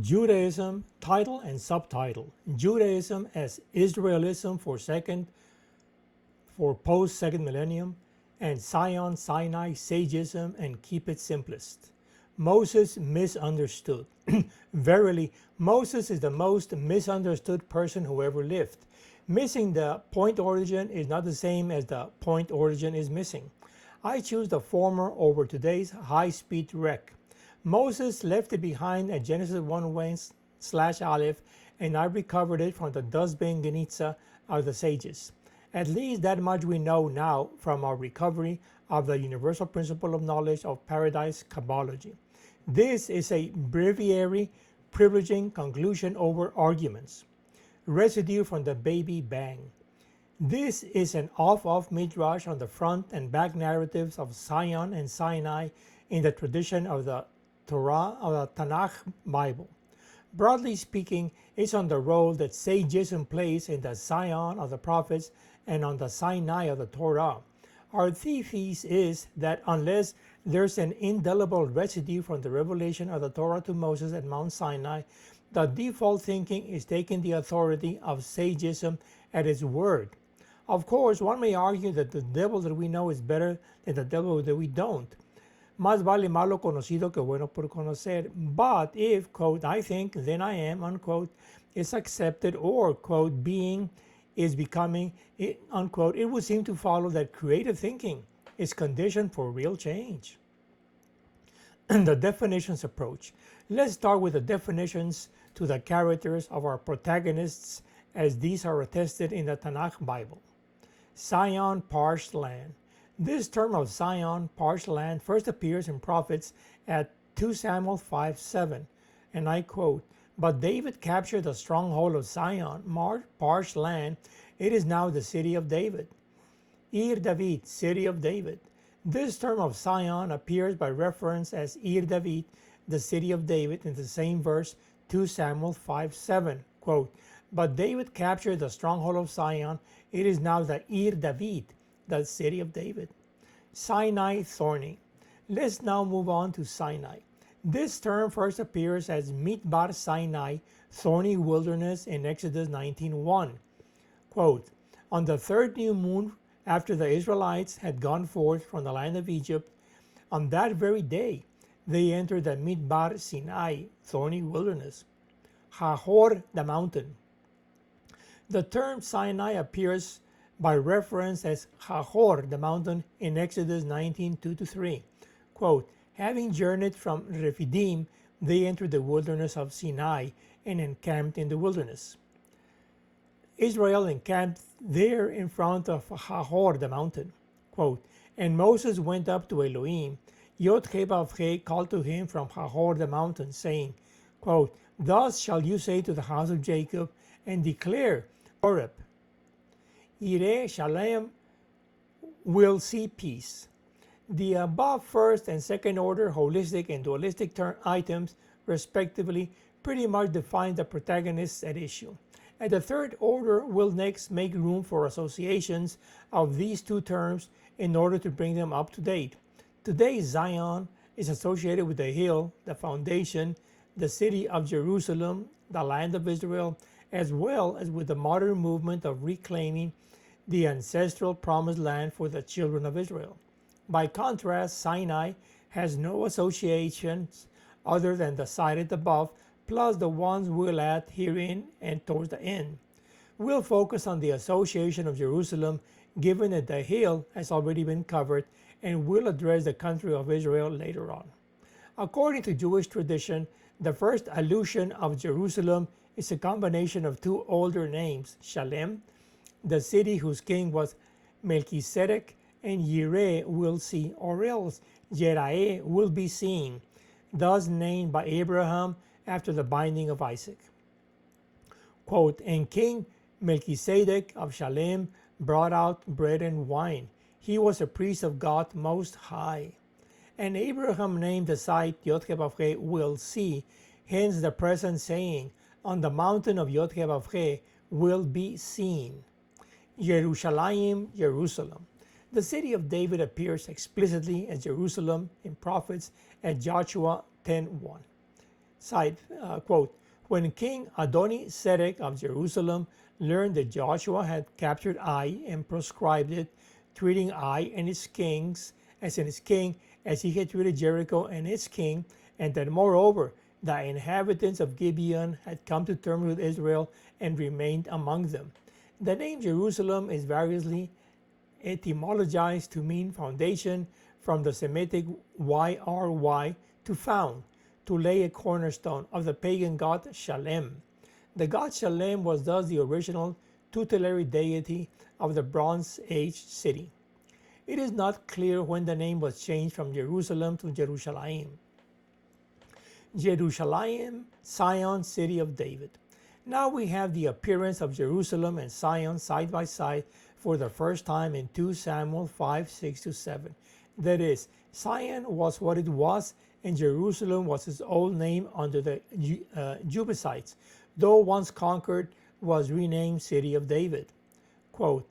Judaism, title and subtitle. Judaism as Israelism for post-second millennium, and Sinai, Sagism, and keep it simplest. Moses misunderstood. Verily, Moses is the most misunderstood person who ever lived. Missing the point origin is not the same as the point origin is missing. I choose the former over today's high-speed wreck. Moses left it behind at Genesis 1:/Aleph, and I recovered it from the dustbin Genitza of the sages. At least that much we know now from our recovery of the universal principle of knowledge of paradise Kabbalogy. This is a breviary privileging conclusion over arguments. Residue from the baby bang. This is an off-off midrash on the front and back narratives of Zion and Sinai in the tradition of the Torah of the Tanakh Bible. Broadly speaking, it's on the role that Sagism plays in the Zion of the prophets and on the Sinai of the Torah. Our thesis is that unless there's an indelible residue from the revelation of the Torah to Moses at Mount Sinai, the default thinking is taking the authority of Sagism at its word. Of course, one may argue that the devil that we know is better than the devil that we don't. Más vale malo conocido que bueno por conocer. But if, quote, I think, then I am, unquote, is accepted, or, quote, being is becoming, unquote, it would seem to follow that creative thinking is conditioned for real change. The definitions approach. Let's start with the definitions to the characters of our protagonists as these are attested in the Tanakh Bible. Zion, parched land. This term of Zion, parched land, first appears in prophets at 2 Samuel 5:7, and I quote, "But David captured the stronghold of Zion, parched land. It is now the city of David." David, city of David. This term of Zion appears by reference as David, the city of David, in the same verse, 2 Samuel 5:7, quote, "But David captured the stronghold of Zion. It is now the David, the city of David." Sinai Thorny. Let's now move on to Sinai. This term first appears as Midbar Sinai, thorny wilderness, in Exodus 19:1. Quote, "On the third new moon after the Israelites had gone forth from the land of Egypt, on that very day they entered the Midbar Sinai, thorny wilderness." HaHor The Mountain. The term Sinai appears by reference as HaHor The Mountain in Exodus 19:2-3. Quote, "Having journeyed from Rephidim, they entered the wilderness of Sinai and encamped in the wilderness." Israel encamped there in front of HaHor The Mountain. Quote, "And Moses went up to Elohim. Yod-Heh-Vav-Heh called to him from HaHor The Mountain, saying," quote, "Thus shall you say to the house of Jacob, and declare, Horeb, Yireh, Shalem will see peace." The above first and second order holistic and dualistic items, respectively, pretty much define the protagonists at issue. And the third order will next make room for associations of these two terms in order to bring them up to date. Today, Zion is associated with the hill, the foundation, the city of Jerusalem, the land of Israel, as well as with the modern movement of reclaiming the ancestral promised land for the children of Israel. By contrast, Sinai has no associations other than the cited above, plus the ones we'll add herein and towards the end. We'll focus on the association of Jerusalem, given that the hill has already been covered, and we'll address the country of Israel later on. According to Jewish tradition, the first allusion of Jerusalem is a combination of two older names, Shalem, the city whose king was Melchizedek, and Yireh will see, or else Yireh will be seen, thus named by Abraham after the binding of Isaac. Quote, "And King Melchizedek of Shalem brought out bread and wine. He was a priest of God Most High. And Abraham named the site Yod-Heh-Vav-Heh will see, hence the present saying, on the mountain of Yod-Heh-Vav-Heh will be seen. Yerushaláyim Jerusalem. The city of David appears explicitly as Jerusalem in prophets at Joshua 10:1. quote, when King Adoni-Sedek of Jerusalem learned that Joshua had captured Ai and proscribed it, treating Ai and its kings as his king as he had treated Jericho and its king, and that moreover the inhabitants of Gibeon had come to terms with Israel and remained among them. The name Jerusalem is variously etymologized to mean foundation, from the Semitic YRY, to found, to lay a cornerstone, of the pagan god Shalem. The god Shalem was thus the original tutelary deity of the Bronze Age city. It is not clear when the name was changed from Jerusalem to Yerushalayim. Yerushalayim, Zion, city of David. Now we have the appearance of Jerusalem and Zion side by side for the first time in 2 Samuel 5:6-7. That is, Zion was what it was, and Jerusalem was its old name under the Jebusites, though once conquered, was renamed City of David. Quote,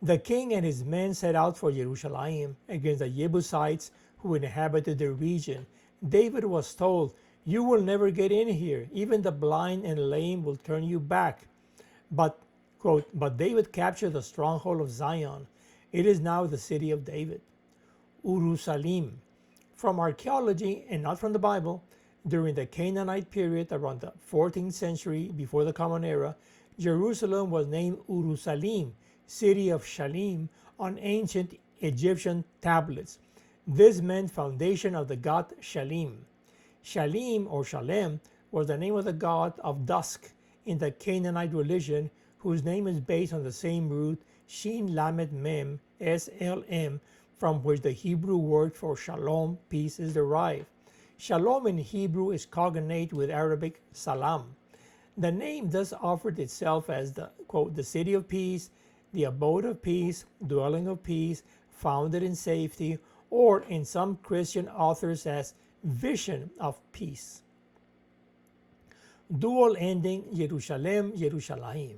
the king and his men set out for Yerushalayim against the Jebusites who inhabited the region. David was told, you will never get in here. Even the blind and lame will turn you back. But, quote, but David captured the stronghold of Zion. It is now the city of David. Urusalim. From archaeology and not from the Bible, during the Canaanite period around the 14th century before the Common Era, Jerusalem was named Urusalim, city of Shalem, on ancient Egyptian tablets. This meant foundation of the god Shalem. Shalem or Shalem was the name of the god of dusk in the Canaanite religion, whose name is based on the same root Shin Lamed Mem SLM, from which the Hebrew word for shalom, peace, is derived. Shalom in Hebrew is cognate with Arabic salam. The name thus offered itself as the, quote, the city of peace, the abode of peace, dwelling of peace, founded in safety, or in some Christian authors as vision of peace. Dual ending Yerushalem, Yerushalayim.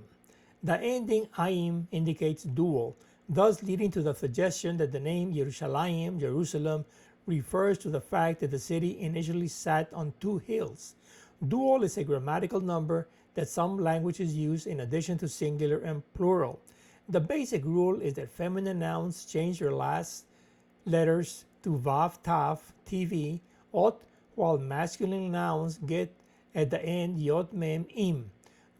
The ending áyim indicates dual, thus leading to the suggestion that the name Yerushalayim, Jerusalem, refers to the fact that the city initially sat on 2 hills. Dual is a grammatical number that some languages use in addition to singular and plural. The basic rule is that feminine nouns change their last letters to vav, tav, tv, ot, while masculine nouns get at the end yod, mem, im.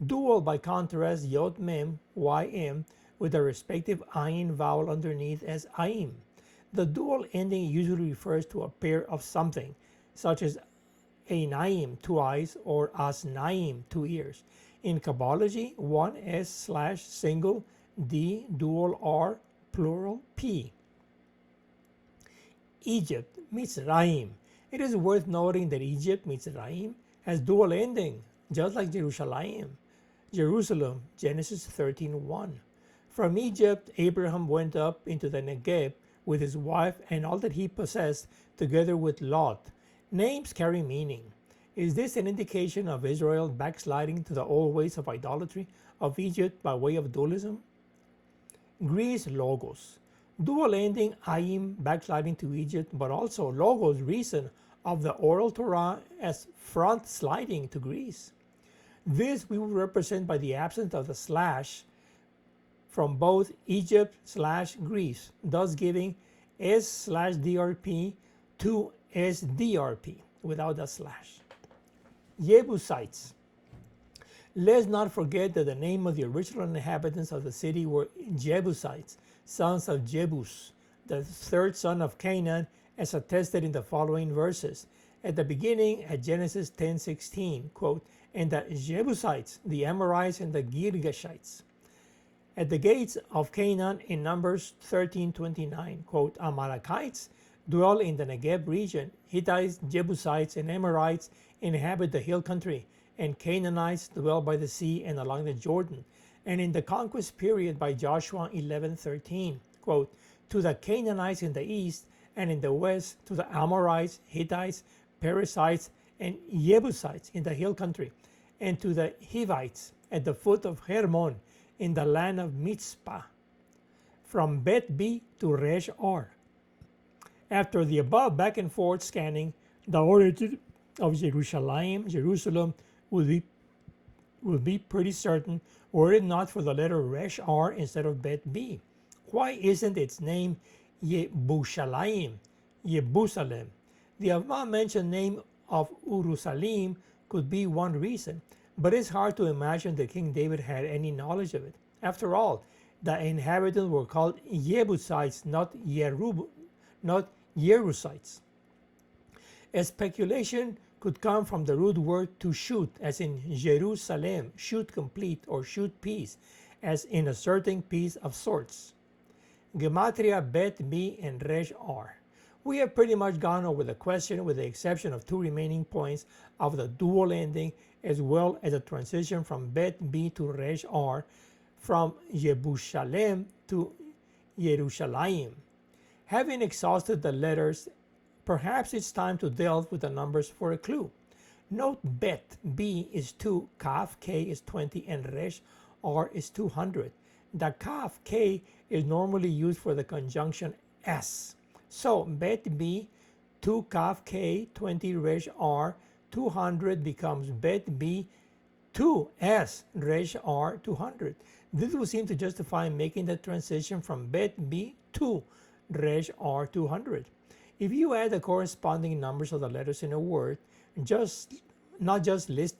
Dual, by contrast, yod, mem, ym, with the respective áyin vowel underneath as áyim. The dual ending usually refers to a pair of something, such as einayim, 2 eyes, or asnaim, 2 ears. In Kabbology, 1 s/ single, d, dual r, plural p. Egypt, Mitzráyim. It is worth noting that Egypt, Mitzráyim, has dual ending, just like Yerushalayim. Jerusalem, Genesis 13:1. From Egypt, Abraham went up into the Negev with his wife and all that he possessed, together with Lot. Names carry meaning. Is this an indication of Israel backsliding to the old ways of idolatry of Egypt by way of dualism? Greece, Logos. Dual ending áyim, backsliding to Egypt, but also Logos, reason of the oral Torah, as front sliding to Greece. This we will represent by the absence of the slash from both Egypt/Greece, thus giving S/DRP to SDRP without the slash. Jebusites. Let's not forget that the name of the original inhabitants of the city were Jebusites, sons of Jebus, the 3rd son of Canaan, as attested in the following verses. At the beginning, at Genesis 10:16, quote, and the Jebusites, the Amorites, and the Girgashites. At the gates of Canaan in Numbers 13:29, quote, Amalekites dwell in the Negev region, Hittites, Jebusites, and Amorites inhabit the hill country, and Canaanites dwell by the sea and along the Jordan. And in the conquest period by Joshua 11:13, quote, to the Canaanites in the east, and in the west to the Amorites, Hittites, Perizzites, and Jebusites in the hill country, and to the Hivites at the foot of Hermon in the land of Mitzpah, from Bet B to Resh R. After the above back and forth scanning, the of Yerushalayim, Jerusalem, would be pretty certain were it not for the letter resh R instead of bet B. Why isn't its name Yebushalaim, Jebusalem? The above-mentioned name of Urusalim could be one reason, but it's hard to imagine that King David had any knowledge of it. After all, the inhabitants were called Jebusites, not Jerusites. A speculation could come from the root word to shoot, as in Jerusalem, shoot complete or shoot piece, as in asserting piece of sorts. Gematria bet B and resh R. We have pretty much gone over the question with the exception of two remaining points of the dual ending, as well as the transition from bet B to resh R, from Jebusalem to Yerushalayim. Having exhausted the letters, perhaps it's time to delve with the numbers for a clue. Note bet B is 2, kaf K is 20, and resh R is 200. The kaf K is normally used for the conjunction S. So bet B, 2 kaf K, 20 resh R, 200 becomes bet B, 2 S resh R, 200. This will seem to justify making the transition from bet B to resh R, 200. If you add the corresponding numbers of the letters in a word, not just list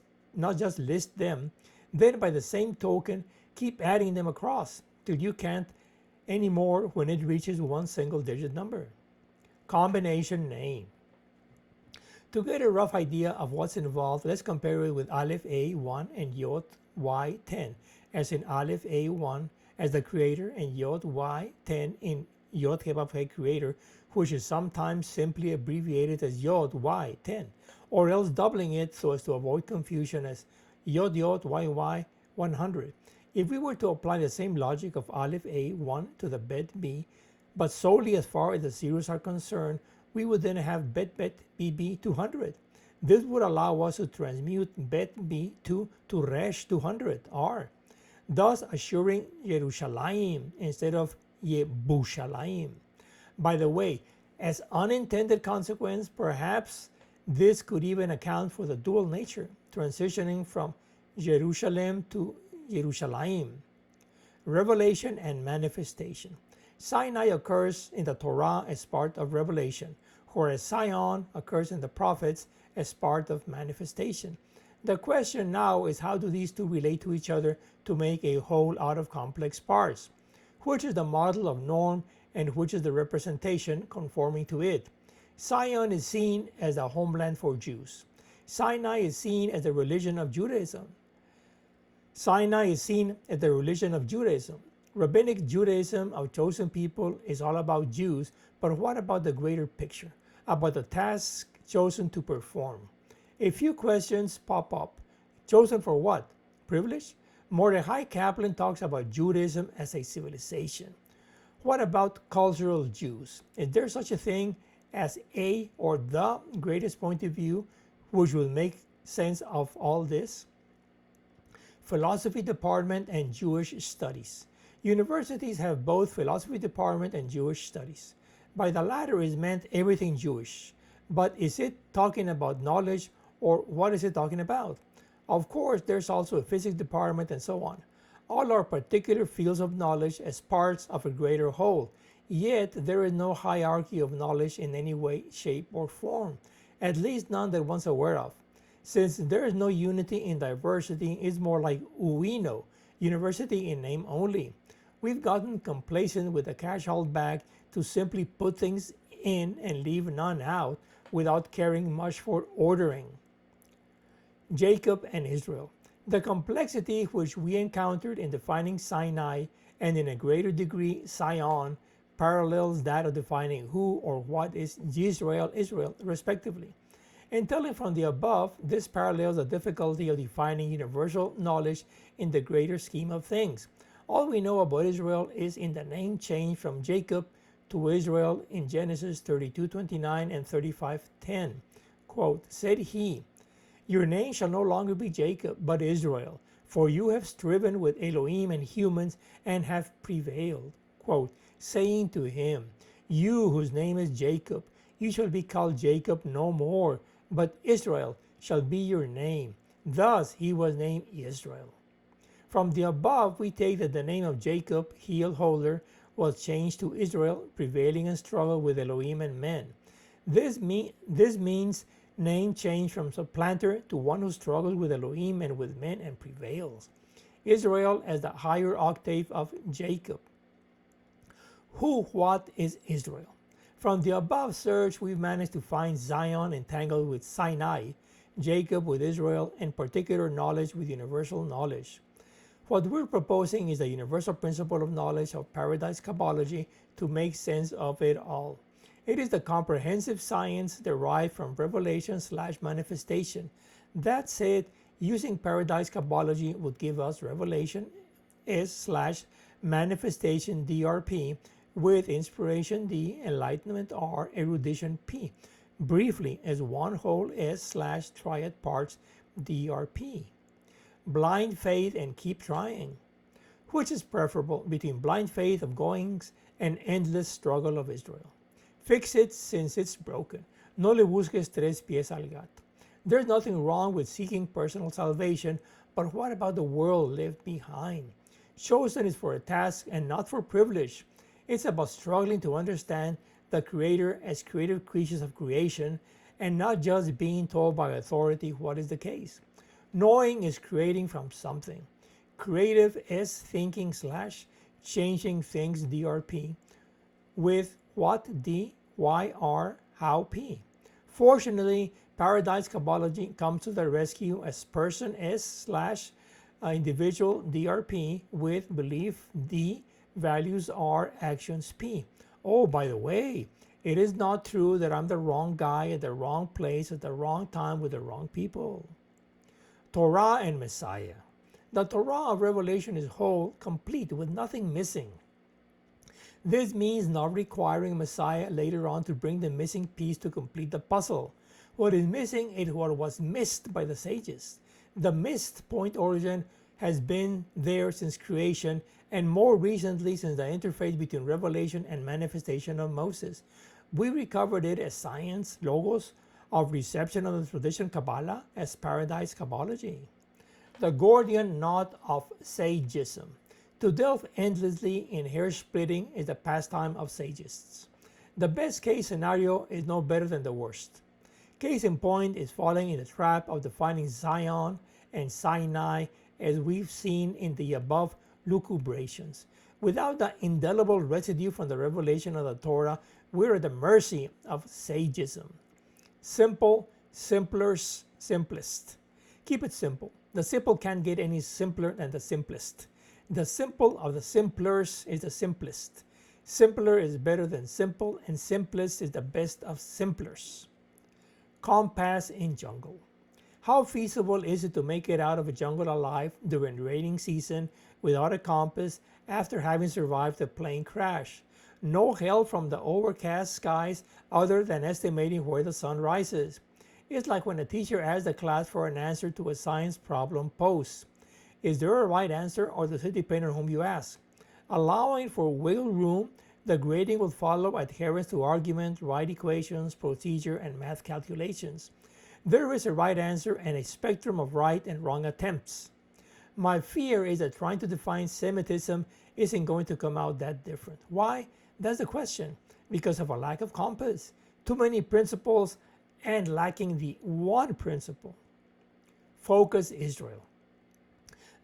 them, then by the same token, keep adding them across till you can't anymore when it reaches one single digit number. Combination name. To get a rough idea of what's involved, let's compare it with Aleph A1 and Yod Y10, as in Aleph A1 as the creator and Yod Y10 in Yod Kebab creator, which is sometimes simply abbreviated as Yod Y10, or else doubling it so as to avoid confusion as Yod YY 100. If we were to apply the same logic of Aleph A1 to the bet B, but solely as far as the zeros are concerned, we would then have bet BB 200. This would allow us to transmute bet B to resh 200 R, thus assuring Yerushalayim instead of Yebushalayim. By the way, as unintended consequence, perhaps this could even account for the dual nature, transitioning from Jerusalem to Yerushalayim. Revelation and manifestation. Sinai occurs in the Torah as part of revelation, whereas Zion occurs in the prophets as part of manifestation. The question now is, how do these two relate to each other to make a whole out of complex parts? Which is the model of norm and which is the representation conforming to it? Zion is seen as the homeland for Jews. Sinai is seen as the religion of Judaism. Sinai is seen as the religion of Judaism. Rabbinic Judaism of chosen people is all about Jews, but what about the greater picture, about the task chosen to perform? A few questions pop up. Chosen for what? Privilege? Mordechai Kaplan talks about Judaism as a civilization. What about cultural Jews? Is there such a thing as a or the greatest point of view which will make sense of all this? Philosophy department and Jewish studies. Universities have both philosophy department and Jewish studies. By the latter is meant everything Jewish. But is it talking about knowledge, or what is it talking about? Of course, there's also a physics department and so on. All are particular fields of knowledge as parts of a greater whole. Yet there is no hierarchy of knowledge in any way, shape, or form, at least none that one's aware of. Since there is no unity in diversity, it's more like UINO, university in name only. We've gotten complacent with the cash held back to simply put things in and leave none out without caring much for ordering. Jacob and Israel. The complexity which we encountered in defining Sinai, and in a greater degree Zion, parallels that of defining who or what is Israel, respectively. And telling from the above, this parallels the difficulty of defining universal knowledge in the greater scheme of things. All we know about Israel is in the name change from Jacob to Israel in Genesis 32:29 and 35:10. Quote, said he, your name shall no longer be Jacob, but Israel, for you have striven with Elohim and humans and have prevailed. Quote, saying to him, you whose name is Jacob, you shall be called Jacob no more, but Israel shall be your name. Thus he was named Israel. From the above, we take that the name of Jacob, heel holder, was changed to Israel, prevailing in struggle with Elohim and men. This means name change from supplanter to one who struggles with Elohim and with men and prevails. Israel as the higher octave of Jacob. What is Israel? From the above search, we've managed to find Zion entangled with Sinai, Jacob with Israel, and particular knowledge with universal knowledge. What we're proposing is the universal principle of knowledge of paradise Kabbology to make sense of it all. It is the comprehensive science derived from revelation/manifestation. That said, using paradise Kabbology would give us revelation S/manifestation DRP with inspiration D, enlightenment R, erudition P, briefly as one whole S/Triad Parched DRP. Blind faith and keep trying. Which is preferable between blind faith of goings and endless struggle of Israel? Fix it since it's broken. No le busques tres pies al gato. There's nothing wrong with seeking personal salvation, but what about the world left behind? Chosen is for a task and not for privilege. It's about struggling to understand the Creator as creative creatures of creation and not just being told by authority what is the case. Knowing is creating from something. Creative is thinking/changing things DRP with what D, Y, R, how P. Fortunately, Paradise Kabbology comes to the rescue as person S/individual DRP with belief D, values R, actions P. Oh, by the way, it is not true that I'm the wrong guy at the wrong place at the wrong time with the wrong people. Torah and Messiah. The Torah of Revelation is whole, complete, with nothing missing. This means not requiring Messiah later on to bring the missing piece to complete the puzzle. What is missing is what was missed by the sages. The missed point origin has been there since creation and more recently since the interface between revelation and manifestation of Moses. We recovered it as science, logos, of reception of the tradition Kabbalah as paradise Kabbology. The Gordian knot of Sagism. To delve endlessly in hair splitting is the pastime of sagists. The best case scenario is no better than the worst. Case in point is falling in the trap of defining Zion and Sinai as we've seen in the above lucubrations. Without the indelible residue from the revelation of the Torah, we're at the mercy of Sagism. Simple, simplers, simplest. Keep it simple. The simple can't get any simpler than the simplest. The simple of the simplers is the simplest. Simpler is better than simple, and simplest is the best of simplers. Compass in jungle. How feasible is it to make it out of a jungle alive during rainy season without a compass after having survived a plane crash? No help from the overcast skies other than estimating where the sun rises. It's like when a teacher asks the class for an answer to a science problem posed. Is there a right answer, or does it depend on whom you ask? Allowing for wiggle room, the grading will follow adherence to argument, right equations, procedure, and math calculations. There is a right answer and a spectrum of right and wrong attempts. My fear is that trying to define Semitism isn't going to come out that different. Why? That's the question. Because of a lack of compass, too many principles, and lacking the one principle. Focus Israel.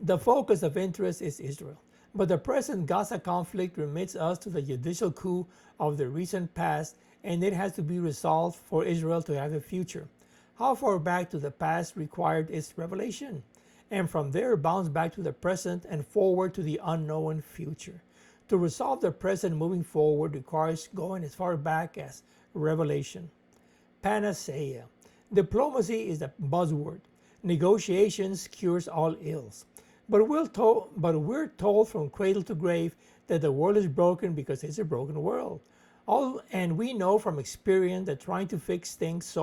The focus of interest is Israel, but the present Gaza conflict remits us to the judicial coup of the recent past, and it has to be resolved for Israel to have a future. How far back to the past required its revelation? And from there bounce back to the present and forward to the unknown future. To resolve the present moving forward requires going as far back as revelation. Panacea. Diplomacy is the buzzword. Negotiations cures all ills. But we're told from cradle to grave that the world is broken because it's a broken world. And we know from experience that trying to fix things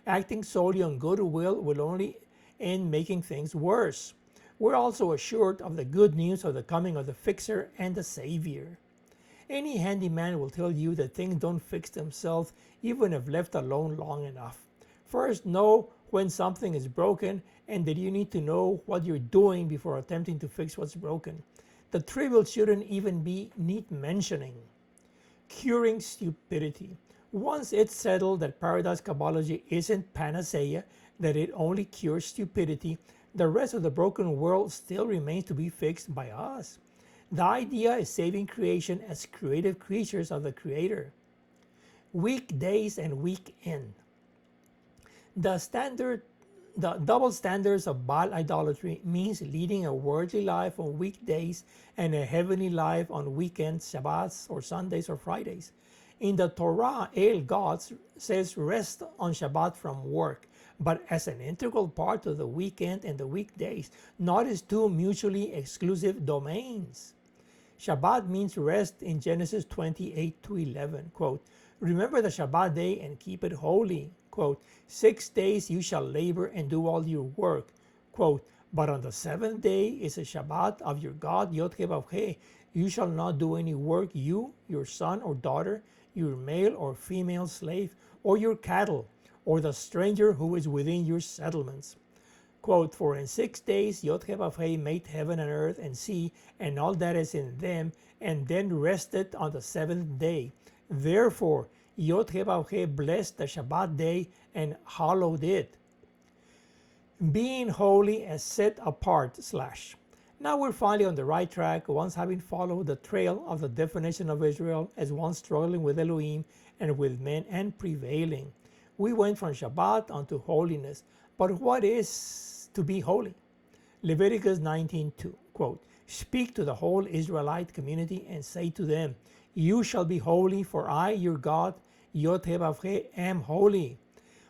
acting solely on goodwill will only end making things worse. We're also assured of the good news of the coming of the fixer and the savior. Any handyman will tell you that things don't fix themselves even if left alone long enough. First, know when something is broken, and that you need to know what you're doing before attempting to fix what's broken. The trivial shouldn't even need mentioning. Curing stupidity. Once it's settled that paradise Kabbology isn't panacea, that it only cures stupidity, the rest of the broken world still remains to be fixed by us. The idea is saving creation as creative creatures of the Creator. Weekdays and weekend. The double standards of Baal idolatry means leading a worldly life on weekdays and a heavenly life on weekends, Shabbats, or Sundays or Fridays. In the Torah, God says rest on Shabbat from work, but as an integral part of the weekend and the weekdays, not as two mutually exclusive domains. Shabbat means rest in Genesis 28:11. Quote, remember the Shabbat day and keep it holy. Quote, 6 days you shall labor and do all your work. Quote, but on the seventh day is a Shabbat of your God, Yod-Heh-Vav-Heh. You shall not do any work, you, your son or daughter, your male or female slave, or your cattle, or the stranger who is within your settlements. Quote, for in 6 days Yod-Heh-Vav-Heh made heaven and earth and sea, and all that is in them, and then rested on the seventh day. Therefore, Yod-Heh-Vav-Heh blessed the Shabbat day and hallowed it. Being holy as set apart / Now we're finally on the right track, once having followed the trail of the definition of Israel as one struggling with Elohim and with men and prevailing. We went from Shabbat onto holiness, but what is to be holy? Leviticus 19:2, quote, speak to the whole Israelite community and say to them, you shall be holy, for I, your God, Yod-Heh-Vav-Heh, am holy.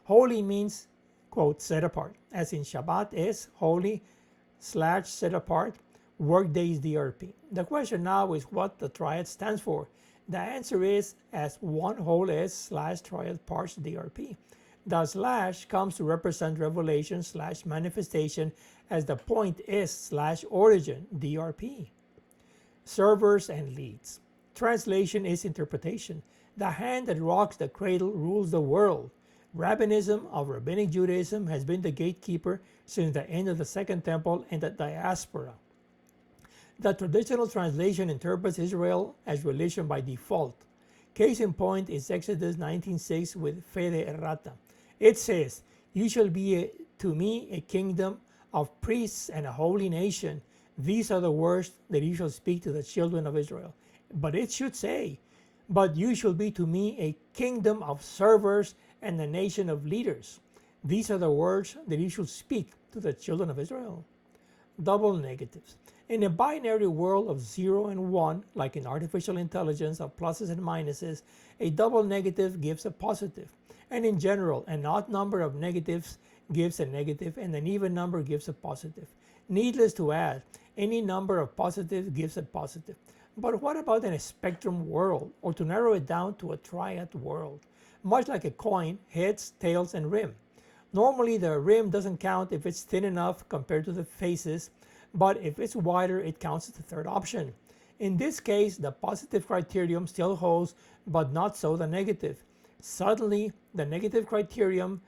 Holy means, quote, set apart, as in Shabbat is holy / set apart, workdays DRP. The question now is what the Triad stands for. The answer is as one whole S / Triad Parched DRP. The / comes to represent revelation / manifestation, as the point is / origin DRP. Servers and leads. Translation is interpretation. The hand that rocks the cradle rules the world. Rabbinism of Rabbinic Judaism has been the gatekeeper since the end of the Second Temple and the diaspora. The traditional translation interprets Israel as religion by default. Case in point is Exodus 19:6 with Fede Errata. It says, you shall be to me a kingdom of priests and a holy nation. These are the words that you shall speak to the children of Israel. But it should say, but you shall be to me a kingdom of servers and a nation of leaders. These are the words that you should speak to the children of Israel. Double negatives. In a binary world of 0 and 1, like in artificial intelligence of pluses and minuses, a double negative gives a positive. And in general, an odd number of negatives gives a negative and an even number gives a positive. Needless to add, any number of positives gives a positive. But what about in a spectrum world, or to narrow it down to a triad world? Much like a coin, heads, tails, and rim. Normally the rim doesn't count if it's thin enough compared to the faces, but if it's wider, it counts as the third option. In this case, the positive criterion still holds, but not so the negative. Suddenly, the negative criterion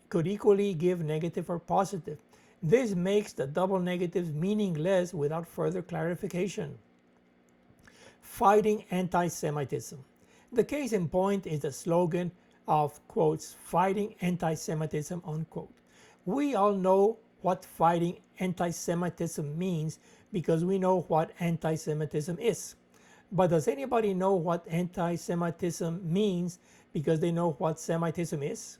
could equally give negative or positive. This makes the double negatives meaningless without further clarification. Fighting anti-Semitism. The case in point is the slogan of, quotes, fighting anti-Semitism, unquote. We all know what fighting anti-Semitism means because we know what anti-Semitism is. But does anybody know what anti-Semitism means because they know what Semitism is?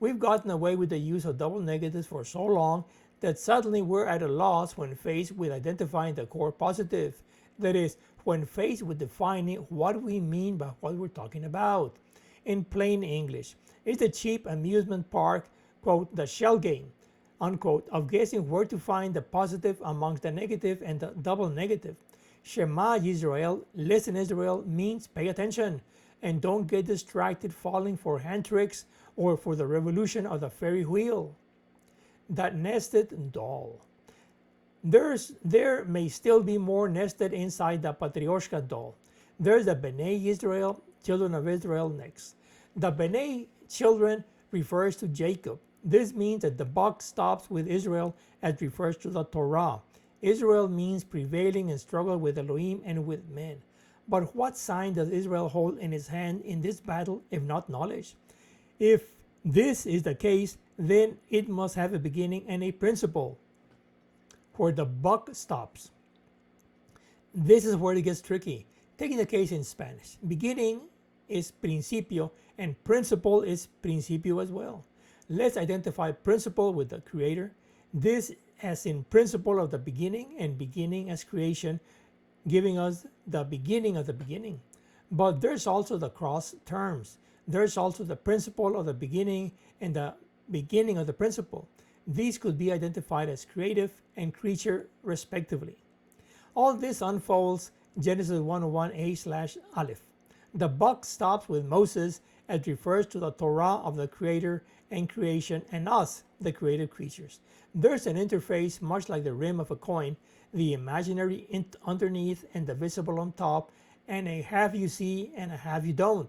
We've gotten away with the use of double negatives for so long that suddenly we're at a loss when faced with identifying the core positive. That is, when faced with defining what we mean by what we're talking about. In plain English, it's the cheap amusement park, quote, the shell game, unquote, of guessing where to find the positive amongst the negative and the double negative. Shema Yisrael, listen Israel, means pay attention and don't get distracted falling for hand tricks or for the revolution of the fairy wheel. That nested doll. There may still be more nested inside the Patrioshka doll. There's the Bnei Israel, children of Israel, next. The Bnei children refers to Jacob. This means that the buck stops with Israel as refers to the Torah. Israel means prevailing and struggle with Elohim and with men. But what sign does Israel hold in his hand in this battle, if not knowledge? If this is the case, then it must have a beginning and a principle, where the buck stops. This is where it gets tricky. Taking the case in Spanish, beginning is principio and principle is principio as well. Let's identify principle with the creator. This as in principle of the beginning, and beginning as creation, giving us the beginning of the beginning. But there's also the cross terms. There's also the principle of the beginning and the beginning of the principle. These could be identified as creative and creature respectively. All this unfolds Genesis 1:1a/Aleph. The buck stops with Moses as refers to the Torah of the creator and creation, and us, the created creatures. There's an interface much like the rim of a coin, the imaginary underneath and the visible on top, and a have you see and a have you don't.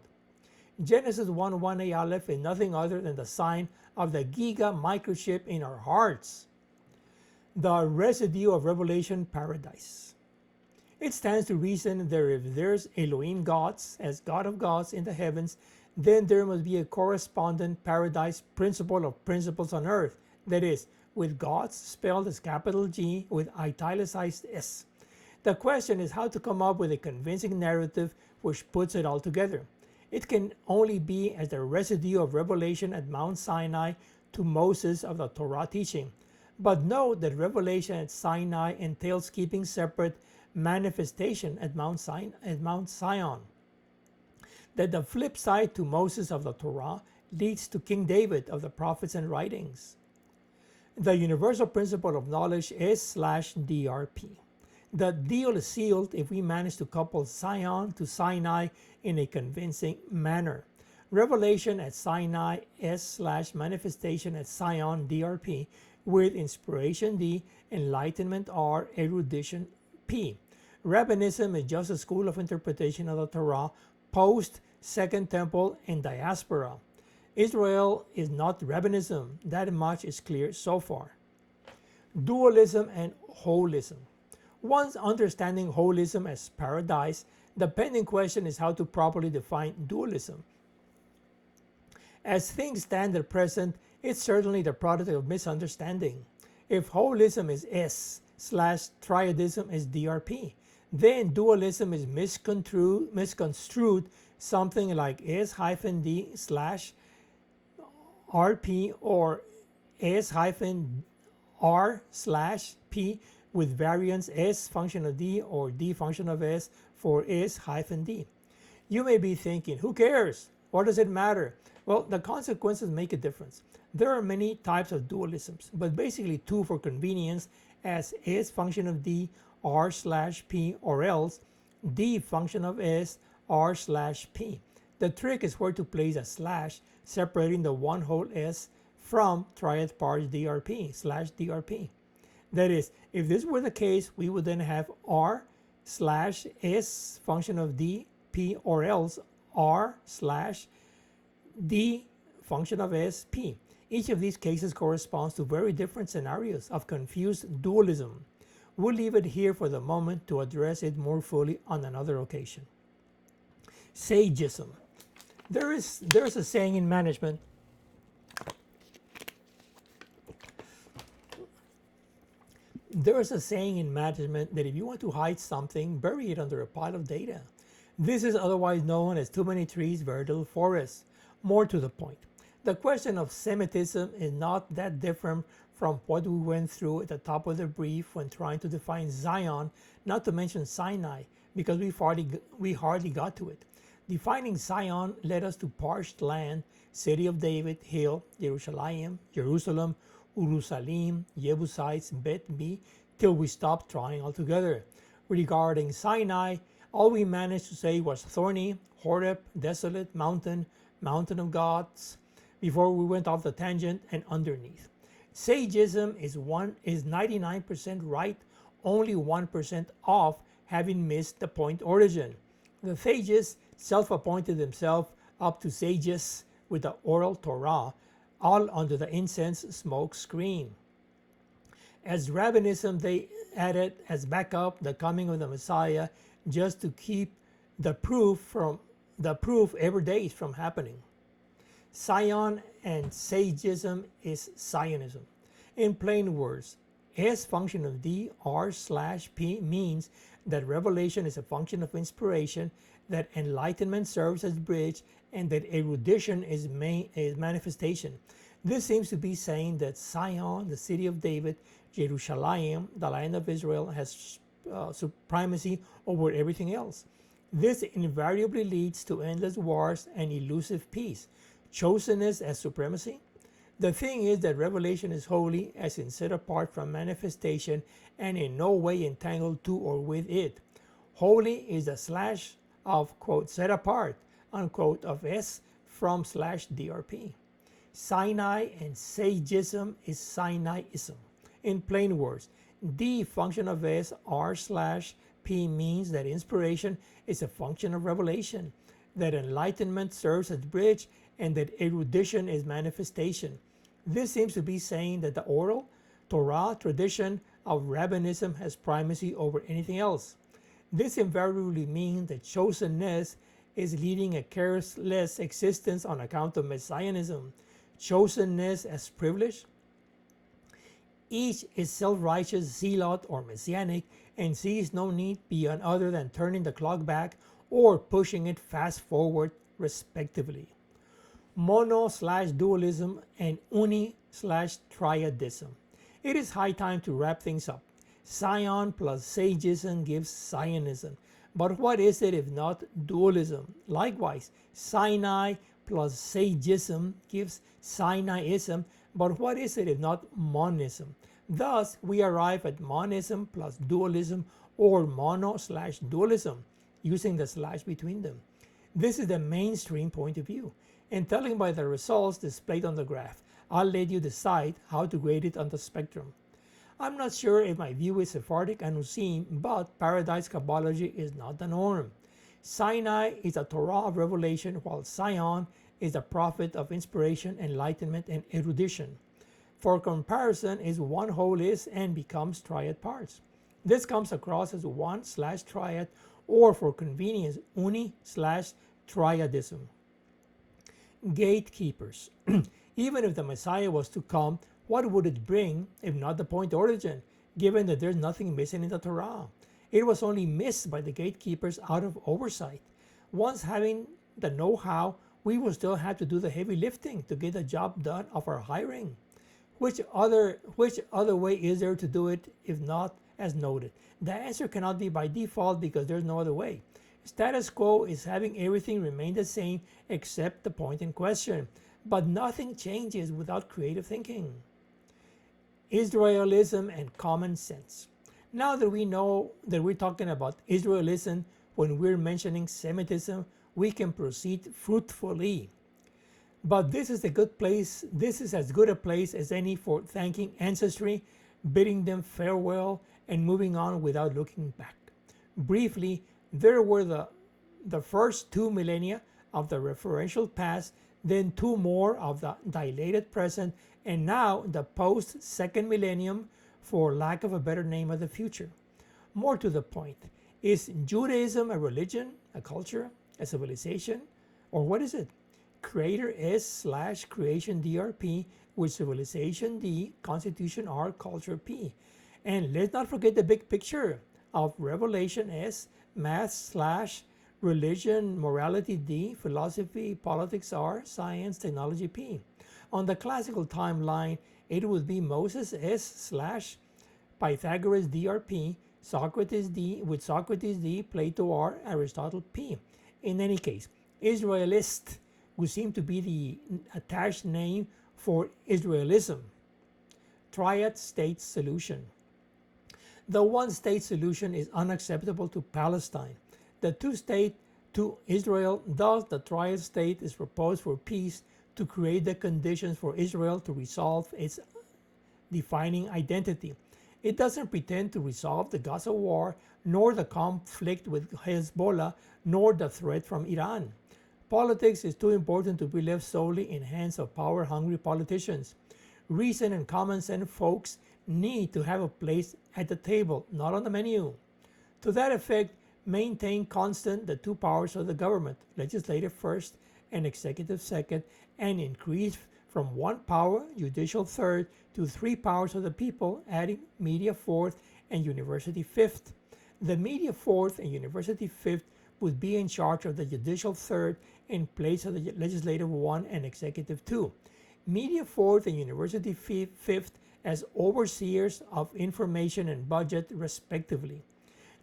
Genesis 1:1a Aleph is nothing other than the sign of the Giga microchip in our hearts, the residue of Revelation paradise. It stands to reason that if there's Elohim gods as God of gods in the heavens, then there must be a correspondent paradise principle of principles on earth, that is, with gods spelled as capital G with italicized S. The question is how to come up with a convincing narrative which puts it all together. It can only be as the residue of revelation at Mount Sinai to Moses of the Torah teaching. But note that revelation at Sinai entails keeping separate manifestation at Mount Zion. That the flip side to Moses of the Torah leads to King David of the prophets and writings. The universal principle of knowledge is/DRP. The deal is sealed if we manage to couple Zion to Sinai in a convincing manner. Revelation at Sinai S/manifestation at Zion-DRP with inspiration D, enlightenment R, erudition P. Rabbinism is just a school of interpretation of the Torah post Second Temple and diaspora. Israel is not rabbinism. That much is clear so far. Dualism and holism. Once understanding holism as paradise, the pending question is how to properly define dualism. As things stand at present, it's certainly the product of misunderstanding. If holism is S/Triadism is DRP, then dualism is misconstrued something like S-D/RP or S-R/P with variance S function of D or D function of S for S-D. You may be thinking, who cares? What does it matter? Well, the consequences make a difference. There are many types of dualisms, but basically two for convenience, as S function of D R/P or else D function of S R/P. The trick is where to place a slash separating the one whole S from Triad Parched DRP/DRP. That is, if this were the case, we would then have R/S function of D P or else R/D function of S P. Each of these cases corresponds to very different scenarios of confused dualism. We'll leave it here for the moment to address it more fully on another occasion. Sagism. There's a saying in management that if you want to hide something, bury it under a pile of data. This is otherwise known as too many trees, very little forest. More to the point, the question of Semitism is not that different from what we went through at the top of the brief when trying to define Zion, not to mention Sinai, because we hardly got to it. Defining Zion led us to parched land, city of David, hill, Yerushalayim, Jerusalem, Urusalim, Jebusites, Bet-B, till we stopped trying altogether. Regarding Sinai, all we managed to say was Thorny, Horeb, Desolate, Mountain, Mountain of Gods, before we went off the tangent and underneath. Sagism is 99% right, only 1% off, having missed the point origin. The sages self-appointed themselves up to sages with the oral Torah, all under the incense smoke screen. As rabbinism, they added as backup the coming of the Messiah just to keep the proof every day from happening. Zion and Sagism is Zionism. In plain words, S function of D R/P means that revelation is a function of inspiration, that enlightenment serves as bridge, and that erudition is manifestation. This seems to be saying that Zion, the city of David, Yerushalayim, the land of Israel, has supremacy over everything else. This invariably leads to endless wars and elusive peace. Chosenness as supremacy. The thing is that revelation is holy, as in set apart from manifestation and in no way entangled to or with it. Holy is the slash of, quote, set apart, unquote, of S from /DRP. Sinai and Sagism is Sinaism. In plain words, D function of S R/P means that inspiration is a function of revelation, that enlightenment serves as bridge, and that erudition is manifestation. This seems to be saying that the oral Torah tradition of rabbinism has primacy over anything else. This invariably means that chosenness is leading a careless existence on account of messianism. Chosenness as privilege. Each is self-righteous, zealot, or messianic, and sees no need beyond other than turning the clock back or pushing it fast forward, respectively. Mono/dualism and Uni/Triadism. It is high time to wrap things up. Zion plus Sagism gives Zionism. But what is it if not dualism? Likewise, Sinai plus Sagism gives Sinaism. But what is it if not monism? Thus, we arrive at monism plus dualism, or mono/dualism, using the slash between them. This is the mainstream point of view, and telling by the results displayed on the graph. I'll let you decide how to grade it on the spectrum. I'm not sure if my view is Sephardic and Usim, but Paradise Kabbalogy is not the norm. Sinai is a Torah of revelation, while Zion is the prophet of inspiration, enlightenment, and erudition. For comparison, is one whole is and becomes triad parts. This comes across as 1/triad, or for convenience, Uni/Triadism. Gatekeepers. Even if the Messiah was to come, what would it bring if not the point origin, given that there's nothing missing in the Torah? It was only missed by the gatekeepers out of oversight. Once having the know-how, we will still have to do the heavy lifting to get the job done of our hiring. Which other way is there to do it if not as noted? The answer cannot be by default because there's no other way. Status quo is having everything remain the same except the point in question. But nothing changes without creative thinking. Israelism and common sense. Now that we know that we're talking about Israelism when we're mentioning Semitism, we can proceed fruitfully. But this is as good a place as any for thanking ancestry, bidding them farewell, and moving on without looking back. Briefly, there were the first 2 millennia of the referential past, then 2 more of the dilated present, and now the post-second millennium, for lack of a better name, of the future. More to the point, is Judaism a religion, a culture, a civilization, or what is it? Creator S/creation DRP with civilization D, constitution R, culture P. And let's not forget the big picture of revelation S, math/religion, morality D, philosophy, politics R, science, technology P. On the classical timeline, it would be Moses S/Pythagoras DRP, Socrates D, with Socrates D, Plato R, Aristotle P. In any case, Israelist would seem to be the attached name for Israelism. Triad state solution. The one-state solution is unacceptable to Palestine. The two-state to Israel, thus the triad state is proposed for peace to create the conditions for Israel to resolve its defining identity. It doesn't pretend to resolve the Gaza war, nor the conflict with Hezbollah, nor the threat from Iran. Politics is too important to be left solely in hands of power-hungry politicians. Reason and common sense folks need to have a place at the table, not on the menu. To that effect, maintain constant the two powers of the government, legislative first and executive second, and increase from one power, judicial third, to three powers of the people, adding media fourth and university fifth. The media fourth and university fifth would be in charge of the judicial third in place of the legislative one and executive two. Media fourth and university fifth as overseers of information and budget respectively.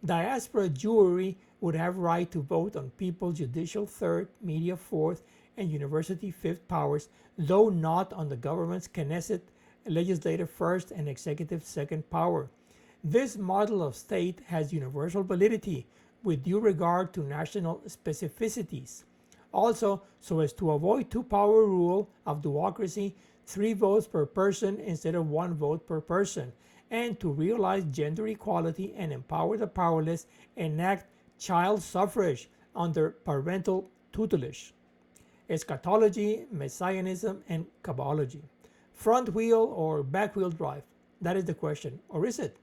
Diaspora Jewry would have right to vote on people's judicial third, media fourth, and university fifth powers, though not on the government's Knesset legislative first and executive second power. This model of state has universal validity with due regard to national specificities. Also, so as to avoid two-power rule of duocracy, 3 votes per person instead of 1 vote per person, and to realize gender equality and empower the powerless, enact child suffrage under parental tutelage. Eschatology, Messianism, and Kabbalogy. Front wheel or back wheel drive? That is the question. Or is it?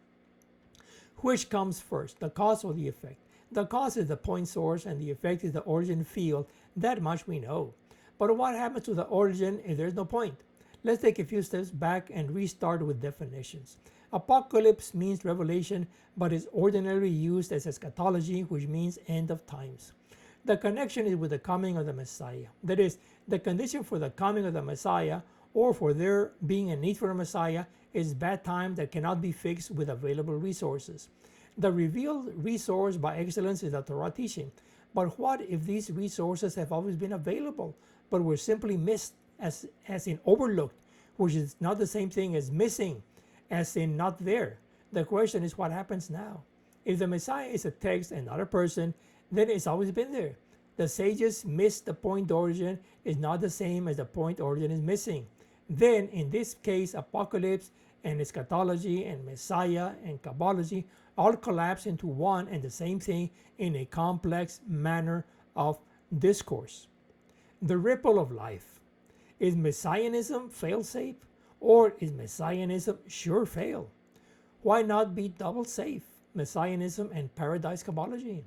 Which comes first, the cause or the effect? The cause is the point source and the effect is the origin field. That much we know. But what happens to the origin if there's no point? Let's take a few steps back and restart with definitions. Apocalypse means revelation, but is ordinarily used as eschatology, which means end of times. The connection is with the coming of the Messiah. That is, the condition for the coming of the Messiah, or for there being a need for a Messiah, is bad time that cannot be fixed with available resources. The revealed resource by excellence is the Torah teaching. But what if these resources have always been available, but were simply missed, as in overlooked, which is not the same thing as missing, as in not there? The question is, what happens now? If the Messiah is a text and not a person, then it's always been there. The sages missed the point origin is not the same as the point origin is missing. Then, in this case, apocalypse and eschatology and Messiah and Kabbalogy all collapse into one and the same thing in a complex manner of discourse. The ripple of life. Is Messianism fail-safe, or is Messianism sure fail? Why not be double safe, Messianism and Paradise Kabbalogy?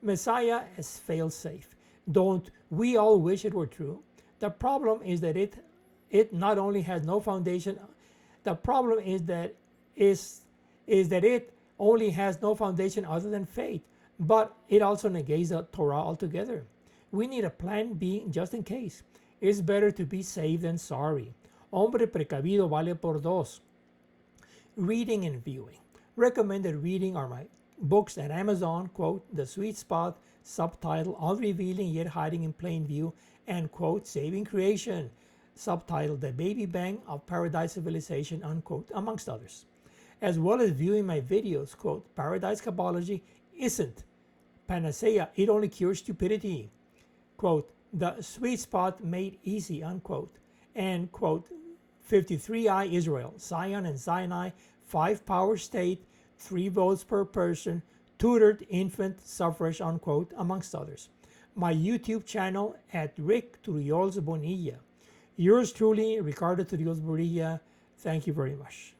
Messiah as fail-safe. Don't we all wish it were true? The problem is that it not only has no foundation. The problem is that it only has no foundation other than faith, but it also negates the Torah altogether. We need a plan B just in case. It's better to be safe than sorry. Hombre precavido vale por dos. Reading and viewing. Recommended reading are my books at Amazon, quote, The Sweet Spot, Subtitle, Unrevealing Yet Hiding in Plain View, and quote, Saving Creation, Subtitle, The Baby Bang of Paradise Civilization, unquote, amongst others. As well as viewing my videos, quote, Paradise Kabbalogy isn't panacea, it only cures stupidity, quote, The Sweet Spot Made Easy, unquote, and quote, 53I Israel, Zion and Sinai, 5-power state, 3 votes per person, tutored infant suffrage, unquote, amongst others. My YouTube channel at Rick Turriol's Bonilla. Yours truly, Ricardo Turriol's Bonilla. Thank you very much.